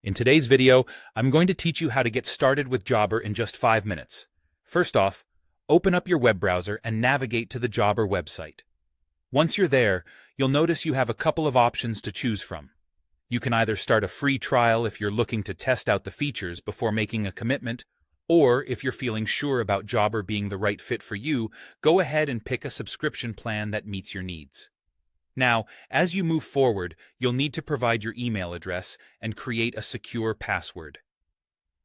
In today's video, I'm going to teach you how to get started with Jobber in just 5 minutes. First off, open up your web browser and navigate to the Jobber website. Once you're there, you'll notice you have a couple of options to choose from. You can either start a free trial if you're looking to test out the features before making a commitment, or if you're feeling sure about Jobber being the right fit for you, go ahead and pick a subscription plan that meets your needs. Now, as you move forward, you'll need to provide your email address and create a secure password.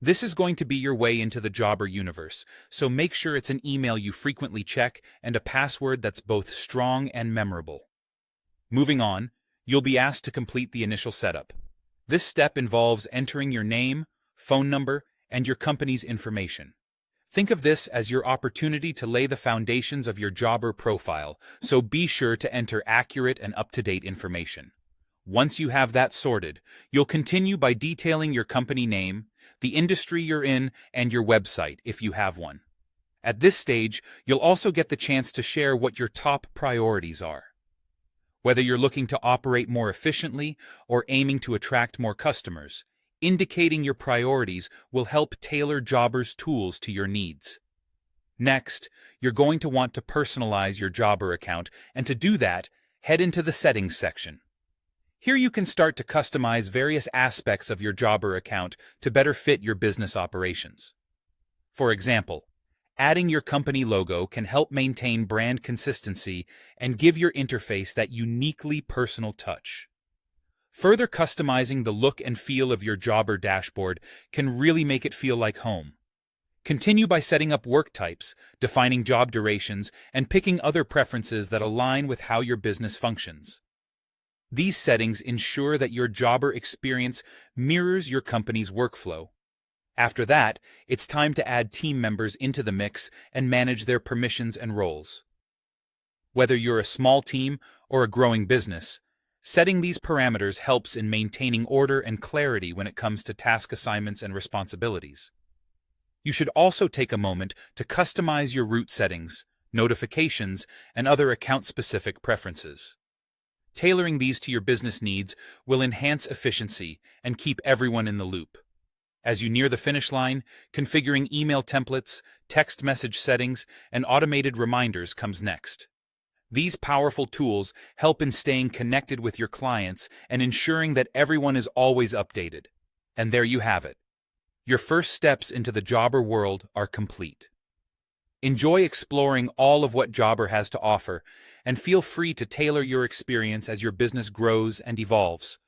This is going to be your way into the Jobber universe, so make sure it's an email you frequently check and a password that's both strong and memorable. Moving on, you'll be asked to complete the initial setup. This step involves entering your name, phone number, and your company's information. Think of this as your opportunity to lay the foundations of your Jobber profile, so be sure to enter accurate and up-to-date information. Once you have that sorted, you'll continue by detailing your company name, the industry you're in, and your website if you have one. At this stage, you'll also get the chance to share what your top priorities are. Whether you're looking to operate more efficiently or aiming to attract more customers, indicating your priorities will help tailor Jobber's tools to your needs. Next, you're going to want to personalize your Jobber account, and to do that, head into the Settings section. Here you can start to customize various aspects of your Jobber account to better fit your business operations. For example, adding your company logo can help maintain brand consistency and give your interface that uniquely personal touch. Further customizing the look and feel of your Jobber dashboard can really make it feel like home. Continue by setting up work types, defining job durations, and picking other preferences that align with how your business functions. These settings ensure that your Jobber experience mirrors your company's workflow. After that, it's time to add team members into the mix and manage their permissions and roles. Whether you're a small team or a growing business, setting these parameters helps in maintaining order and clarity when it comes to task assignments and responsibilities. You should also take a moment to customize your route settings, notifications, and other account-specific preferences. Tailoring these to your business needs will enhance efficiency and keep everyone in the loop. As you near the finish line, configuring email templates, text message settings, and automated reminders comes next. These powerful tools help in staying connected with your clients and ensuring that everyone is always updated. And there you have it. Your first steps into the Jobber world are complete. Enjoy exploring all of what Jobber has to offer, and feel free to tailor your experience as your business grows and evolves.